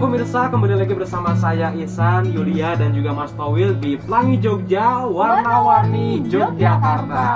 pemirsa, kembali lagi bersama saya Ihsan, Yulia dan juga Mas Towil di Pelangi Jogja, warna-warni Yogyakarta.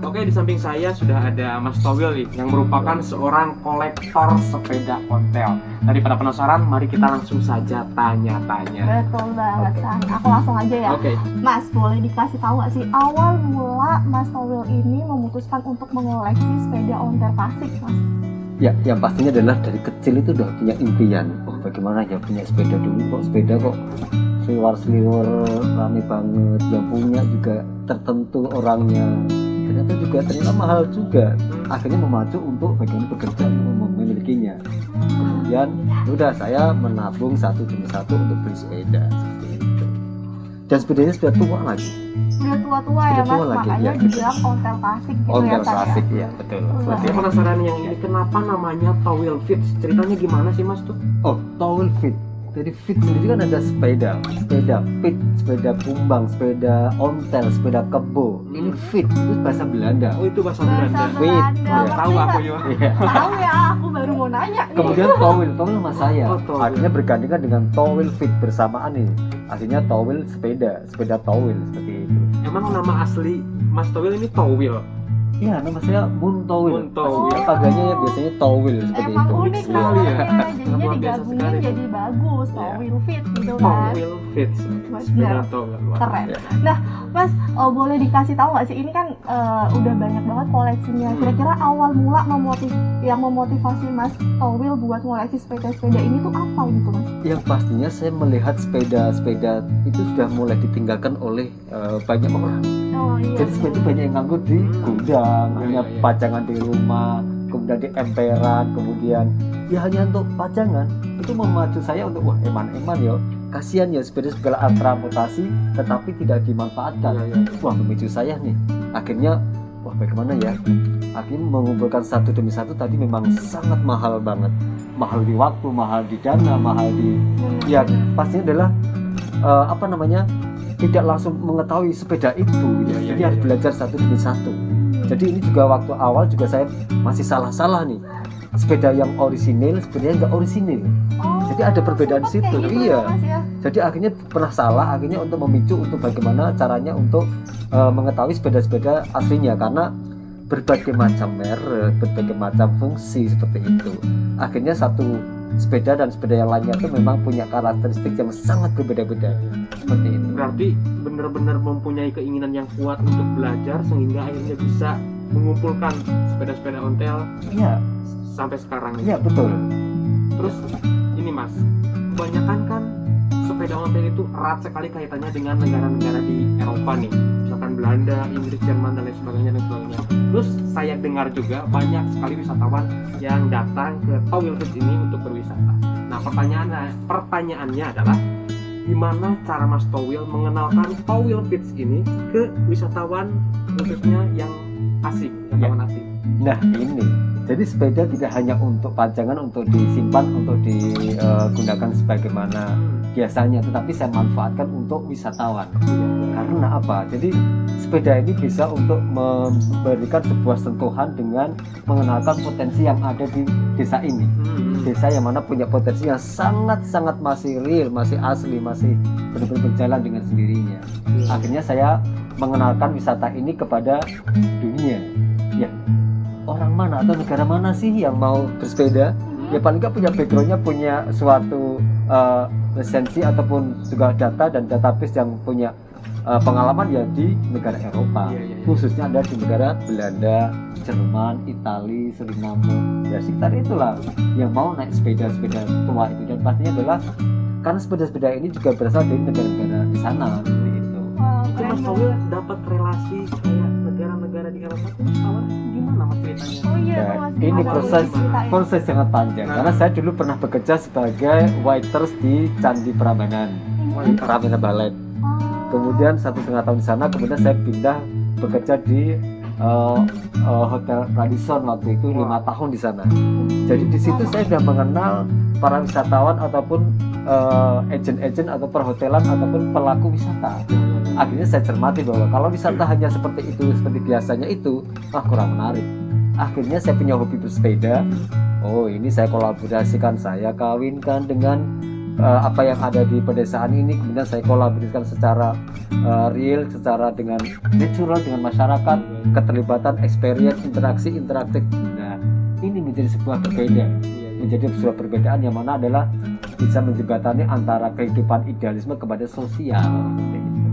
Oke, di samping saya sudah ada Mas Towil nih, yang merupakan seorang kolektor sepeda ontel. Daripada penasaran, mari kita langsung saja tanya-tanya. Betul banget, San. Aku langsung aja ya. Oke. Mas, boleh dikasih tahu nggak sih awal mula Mas Towil ini memutuskan untuk mengoleksi sepeda ontel klasik, Mas? Ya, yang pastinya adalah dari kecil itu udah punya impian. Oh, bagaimana ya punya sepeda dulu, kok sepeda kok seliwar-seliwar rame banget. Yang punya juga tertentu orangnya. Ternyata mahal juga. Akhirnya memacu untuk bagaimana bekerja untuk memilikinya. Kemudian udah saya menabung satu demi satu untuk beli sepeda seperti itu. Dan sepedanya sudah tua lagi. Sudah tua-tua ya, Mas, tua lagi, makanya ya. dibilang ontel klasik gitu Ontel ya, San, klasik ya? ya, betul. Saya penasaran yang ini, kenapa namanya Towil Fit? Ceritanya gimana sih Mas tuh? Oh, Towil Fit. Jadi fit sendiri kan ada sepeda fit, sepeda pumbang, sepeda ontel, sepeda kebo. Ini fit itu bahasa Belanda. Oh, itu bahasa Bahasa Belanda. Fit. Belanda. Ya. Tahu aku ya. Iya. Tahu ya, aku baru mau nanya nih. Kemudian towil sama saya. Oh, towil. Akhirnya bergandengan dengan towil fit bersamaan nih. Akhirnya towil sepeda towil seperti itu. Emang nama asli Mas Towil ini Towil? Iya, nama saya Muntowil. Muntowil. Panggilnya ya biasanya towil seperti Emang itu. unik Iya, namanya, iya. jadinya Luar biasa digabungin sekali. jadi bagus, Iya. Towil Fit gitu kan. Towil Fit. Mas, Sepeda ya. Towil. Luar Keren. Ya. Nah, Mas, boleh dikasih tahu nggak sih, ini kan udah banyak banget koleksinya. Kira-kira awal mula yang memotivasi Mas Towil buat ngoleksi sepeda-sepeda ini tuh apa gitu, Mas? Yang pastinya saya melihat sepeda itu sudah mulai ditinggalkan oleh banyak orang. Oh iya. Jadi sepeda banyak yang nganggur di gudang, Iya, hanya iya. pajangan di rumah, kemudian di emperan, kemudian ya hanya untuk pajangan. Itu memacu saya untuk wah eman-eman ya. Kasihan ya sepeda segala transportasi tetapi tidak dimanfaatkan. Iya, iya. Wah memicu saya nih. Akhirnya wah bagaimana ya? Akhirnya mengumpulkan satu demi satu tadi memang sangat mahal banget. Mahal di waktu, mahal di dana, mahal di ya pastinya adalah tidak langsung mengetahui sepeda itu gitu. Iya, iya, Jadi iya, harus iya. belajar satu demi satu. Jadi ini juga waktu awal juga saya masih salah-salah nih. Sepeda yang orisinil, sepeda yang nggak orisinil. Oh, Jadi ada perbedaan di sempet situ. kayak gitu Iya. ya, Mas, ya? Jadi akhirnya pernah salah, akhirnya untuk memicu untuk bagaimana caranya untuk mengetahui sepeda-sepeda aslinya karena berbagai macam merek, berbagai macam fungsi seperti itu. Akhirnya satu sepeda dan sepeda yang lainnya itu memang punya karakteristik yang sangat berbeda-beda seperti itu. Berarti benar-benar mempunyai keinginan yang kuat untuk belajar sehingga akhirnya bisa mengumpulkan sepeda-sepeda ontel Iya, sampai sekarang ini. iya betul. Terus ini Mas, kebanyakan kan sepeda ontel itu erat sekali kaitannya dengan negara-negara di Eropa nih, misalkan Belanda, Inggris, Jerman dan lain sebagainya. Terus saya dengar juga banyak sekali wisatawan yang datang ke Towil Fit ini untuk berwisata. Nah pertanyaannya adalah gimana cara Mas Towil mengenalkan Towil Fit ini ke wisatawan khususnya yang asing, wisatawan asing? Nah ini, jadi sepeda tidak hanya untuk pajangan, untuk disimpan, untuk digunakan sebagaimana biasanya, tetapi saya manfaatkan untuk wisatawan. Karena apa? Jadi sepeda ini bisa untuk memberikan sebuah sentuhan dengan mengenalkan potensi yang ada di desa ini. Desa yang mana punya potensi yang sangat-sangat masih real, masih asli, masih benar-benar berjalan dengan sendirinya. Akhirnya saya mengenalkan wisata ini kepada dunia. Ya, orang mana atau negara mana sih yang mau bersepeda? Ya paling nggak punya backgroundnya, punya suatu lisensi ataupun juga data dan database yang punya pengalaman ya di negara Eropa. Iya, iya, iya. Khususnya ada di negara Belanda, Jerman, Italia, Suriname, ya sekitar itulah yang mau naik sepeda-sepeda tua itu. Dan pastinya adalah karena sepeda-sepeda ini juga berasal dari negara-negara di sana seperti itu. Wah, Itu keren Mas Towil banget. dapat relasi kayak negara-negara di Eropa itu awalnya gimana Mas ceritanya? Oh iya, Ya, tuh, Mas, ini gimana? proses Ceritain. proses sangat panjang Nah. karena saya dulu pernah bekerja sebagai waiters di Candi Prambanan, di Prambanan Ballet. Oh. Kemudian 1,5 tahun di sana, kemudian saya pindah bekerja di Hotel Radisson waktu itu 5 tahun di sana. Jadi di situ saya sudah mengenal para wisatawan ataupun agen-agen atau perhotelan ataupun pelaku wisata. Akhirnya saya cermati bahwa kalau wisata hanya seperti itu, seperti biasanya itu, kurang menarik. Akhirnya saya punya hobi bersepeda. Oh ini saya kolaborasikan, saya kawinkan dengan apa yang ada di pedesaan ini, kemudian saya kolaborasikan secara real, secara dengan natural dengan masyarakat, keterlibatan, experience, interaksi interaktif. Nah, ini menjadi sebuah berbeda, menjadi sebuah perbedaan yang mana adalah bisa menjembatani antara kehidupan idealisme kepada sosial.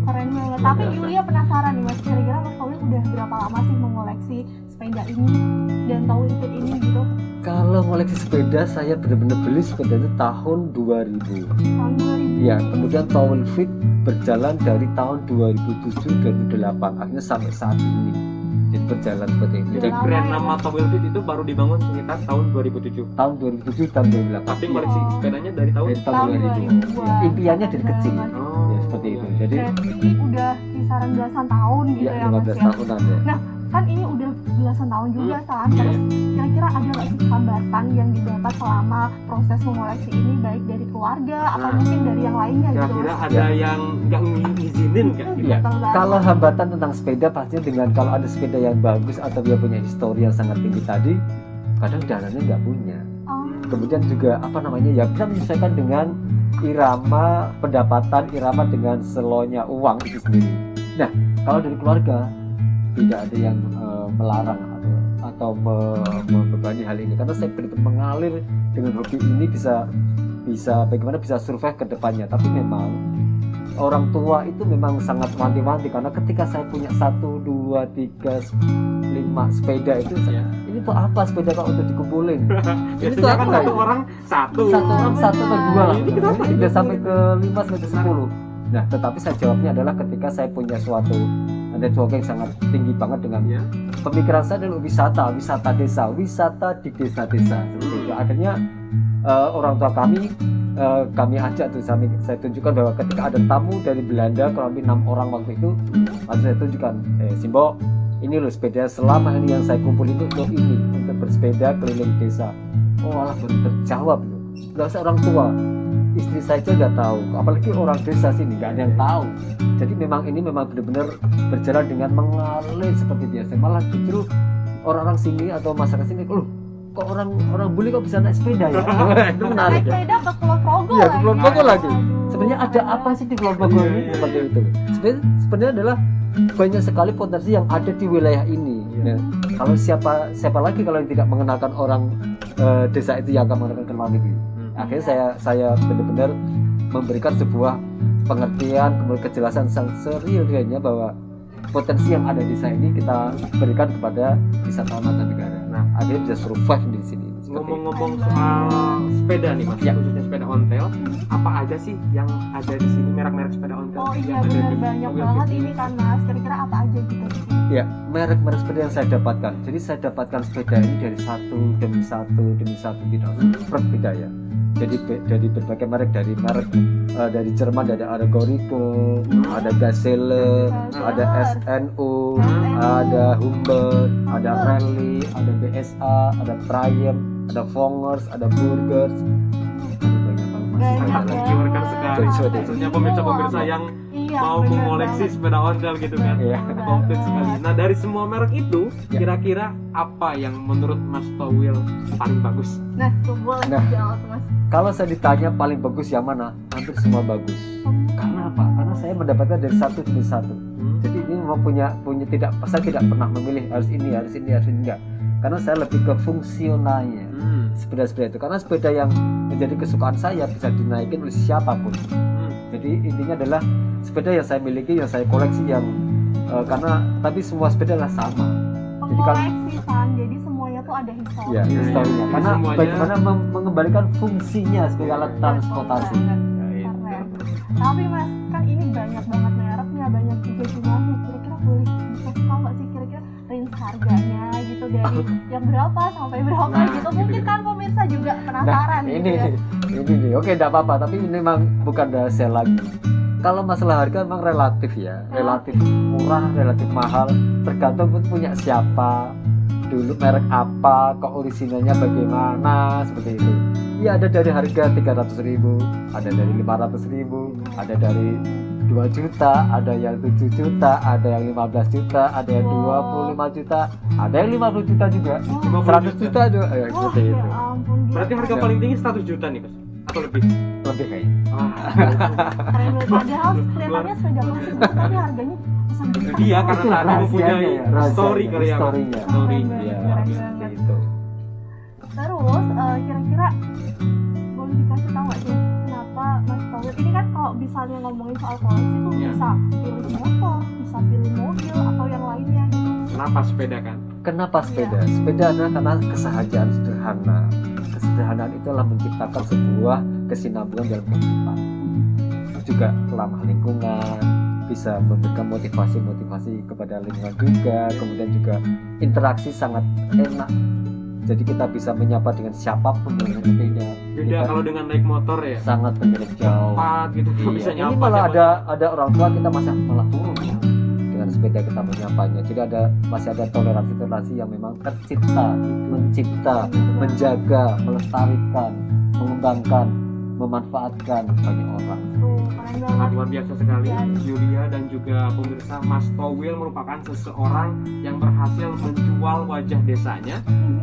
Keren banget. Tapi Yulia penasaran nih Mas, kira-kira Mas Towil udah berapa lama sih mengoleksi sepeda ini dan Towil Fit ini gitu? Kalau ngoleksi sepeda, saya benar-benar beli sepeda itu tahun 2000. Tahun 2000. Ya, kemudian Towil Fit berjalan dari tahun 2007-2008, akhirnya sampai saat ini. Jadi berjalan seperti itu. Jadi Lama brand ya, nama Mas? Towil Fit itu baru dibangun sekitar tahun 2007. Tahun 2007 dan 2008. Tapi koleksi sepedanya dari tahun Dari tahun Tahun 2000. 2000. Ya, impiannya dari kecil. Oh, Ya, seperti itu. Jadi Berarti udah kisaran belasan tahun gitu ya ya Mas 15 ya? tahunan ya. Kan ini udah belasan tahun juga kan, Iya. terus kira-kira ada nggak sih hambatan yang didapat selama proses mengoleksi ini, baik dari keluarga atau Nah. mungkin dari yang lainnya gitu? kira-kira ada yang nggak ngizinin kayak gitu. Ya, Betul banget. kalau hambatan tentang sepeda pastinya dengan kalau ada sepeda yang bagus atau dia punya histori yang sangat tinggi tadi, kadang dananya nggak punya. Oh, Kemudian juga apa namanya ya bisa menyesuaikan dengan irama pendapatan, irama dengan selonya uang itu sendiri. Nah, kalau dari keluarga tidak ada yang melarang atau membebani hal ini, karena saya benar-benar mengalir dengan hobi ini bisa bagaimana bisa survive ke depannya. Tapi memang orang tua itu memang sangat wanti-wanti, karena ketika saya punya 1, 2, 3, 5 sepeda itu Ya. ini tuh apa sepeda kok untuk dikumpulin? Ini tuh Biasanya kan apa? satu orang satu. Satu orang satu atau dua lah. Ini kenapa? Ini udah sampai ke 5 sampai ke 10. Nah, tetapi saya jawabnya adalah ketika saya punya suatu network yang sangat tinggi banget dengan Ya. pemikiran saya adalah wisata desa, wisata di desa-desa. Seperti itu. Akhirnya orang tua kami ajak tuh, saya tunjukkan bahwa ketika ada tamu dari Belanda kurang lebih 6 orang waktu itu, lalu saya tunjukkan, Simbo, ini loh sepeda selama ini yang saya kumpulin itu untuk ini, untuk bersepeda keliling desa. Oh, malah baru terjawab loh. Gak usah orang tua, istri saya aja nggak tahu, apalagi orang desa sini nggak ada yang tahu. Jadi memang ini memang benar-benar berjalan dengan mengalir seperti biasa. Malah justru orang-orang sini atau masyarakat sini, loh, kok orang bule kok bisa naik sepeda ya? Itu menarik naik ya. sepeda ke Kulon Progo Iya, ke lagi. Kulon Progo lagi. Aduh. Sebenarnya ada apa sih di Kulon Progo ini Iya, seperti itu? Sebenarnya adalah banyak sekali potensi yang ada di wilayah ini. Nah, kalau siapa lagi kalau yang tidak mengenalkan orang desa itu yang akan mengenalkan ke luar negeri. Akhirnya saya benar-benar memberikan sebuah pengertian, kemudian kejelasan yang sereal-realnya bahwa potensi yang ada di desa ini kita berikan kepada wisatawan mancanegara. Nah, akhirnya bisa survive di sini. Seperti itu. Ngomong-ngomong soal sepeda nih Mas, Ya. khususnya sepeda ontel, apa aja sih yang ada di sini, merek-merek sepeda ontel? Oh iya, yang ada benar di banyak Towil banget Fit? ini kan Mas, kira-kira apa aja gitu? Ya, merek-merek sepeda yang saya dapatkan. Jadi saya dapatkan sepeda ini dari satu demi satu tidak berbeda ya. Jadi dari berbagai merek, dari dari Jerman ada Gorico, ada Gazelle, ada SNU, ada Humber, ada Rally, ada BSA, ada Triumph, ada Vongers, ada Burgers. Ada banyak banget, masih Banyak ada Sangat lagi. menjiwai sekali. Jadi seperti itu. Khususnya pemirsa-pemirsa yang Iya, mau benar mengoleksi banget. sepeda ontel gitu kan. Iya. Komplit sekali. Nah, dari semua merek itu, Ya. kira-kira apa yang menurut Mas Towil paling bagus? Nah, tuh boleh Nah. dijawab Mas. Kalau saya ditanya paling bagus yang mana, hampir semua bagus. Karena apa? Karena saya mendapatkan dari satu demi satu. Jadi ini memang punya saya tidak pernah memilih harus ini enggak. Karena saya lebih ke fungsionalnya sepeda-sepeda itu. Karena sepeda yang menjadi kesukaan saya bisa dinaikin oleh siapapun. Jadi intinya adalah sepeda yang saya miliki, yang saya koleksi, yang tapi semua sepeda adalah sama. Jadi kalau Pengoleksi San, jadi semuanya tuh ada histori. ya Iya, historinya. iya. Karena Semuanya- bagaimana mengembalikan fungsinya sebagai alat transportasi. Ya, Keren. Tapi Mas, kan ini banyak banget mereknya, banyak juga jumlahnya. Kira-kira boleh dikasih tahu nggak sih kira-kira range harganya gitu dari yang berapa sampai berapa Nah, gitu? gitu Mungkin ya. kan pemirsa juga penasaran Nah, gitu ini ya. nih. Oke, enggak apa-apa, tapi ini memang bukan rahasia lagi. Kalau masalah harga memang relatif ya, relatif murah, relatif mahal, tergantung punya siapa, dulu merek apa, kok orisinalnya bagaimana, seperti itu. Iya, ada dari harga 300.000, ada dari 500.000, ada dari 2 juta, ada yang 7 juta, ada yang 15 juta, ada yang 25 juta, ada yang 50 juta juga, 100 juta juga, Wah, seperti ya itu. ampun. Berarti harga Ya. paling tinggi 100 juta nih, Mas? atau lebih? lebih kayaknya. Ah, Keren banget. Padahal kelihatannya sepeda klasik banget, tapi harganya bisa itu juta. dia karena Itulah ada mempunyai rahasianya ya, rahasianya, story kali ya. historinya. Story. Keren Iya, banget. seperti itu. Terus kira-kira boleh dikasih tahu nggak sih kenapa Mas Towil ini kan kalau misalnya ngomongin soal koleksi tuh Iya. bisa pilih motor, bisa pilih mobil atau yang lainnya gitu. Kenapa sepeda kan? Kenapa sepeda? Sepeda adalah karena kesehajaan sederhana. Kesederhanaan itulah menciptakan sebuah kesinambungan dalam kehidupan. Juga ramah lingkungan, bisa memberikan motivasi kepada lingkungan juga. Kemudian juga interaksi sangat enak. Jadi kita bisa menyapa dengan siapapun dengan sepeda. Ini Beda kan kalau dengan naik motor ya. sangat menjarak jauh. Cepat gitu Iya, bisa ini nyapa. malah siapa ada orang tua kita malah turun ya. Dengan sepeda kita menyapanya. Jadi masih ada toleransi yang memang tercipta, mencipta, menjaga, melestarikan, mengembangkan, memanfaatkan banyak orang. Tuh keren sangat banget. luar biasa sekali. Iya. Yulia dan juga pemirsa, Mas Towil merupakan seseorang yang berhasil menjual wajah desanya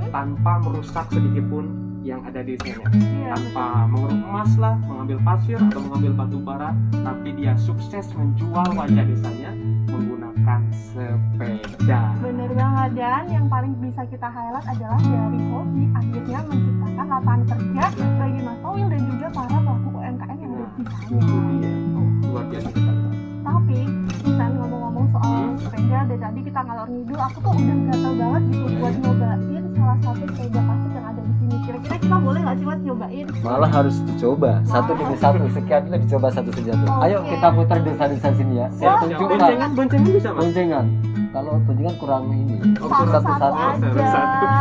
tanpa merusak sedikit pun yang ada di desanya. Iya, Tanpa mengeruk emas lah, mengambil pasir atau mengambil batu bara, tapi dia sukses menjual wajah desanya menggunakan sepeda. bener banget. Dan yang paling bisa kita highlight adalah dari hobi akhirnya menciptakan lapangan kerja bagi Mas Towil dan juga para pelaku UMKM yang ada di Itu sana. dia. Luar biasa sekali. Tapi misalnya ngomong-ngomong soal sepeda, dari tadi kita ngalor ngidul, aku tuh udah gatel banget gitu buat nyobain salah satu sepeda klasik yang ada di sini. Kira-kira kita boleh nggak sih Mas nyobain? Malah harus dicoba satu demi satu, sekian itu dicoba satu satu. Ayo Oke. kita putar desa-desa sini ya. Saya Wah, tunjukkan Boncengan bisa mas? boncengan. Kalau boncengan kurang ini. Oh, Satu-satu satu-satu. aja.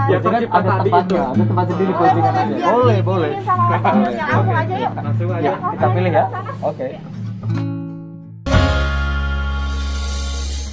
Ya, Boncengan tercipta ada tadi tempatnya, itu. ada tempat sendiri Boleh, boncengan boleh, aja. biar Boleh, dipilih boleh. sama Mas Towilnya. Langsung aja yuk. Langsung aja. Ya, kita pilih ya. Sana. Oke.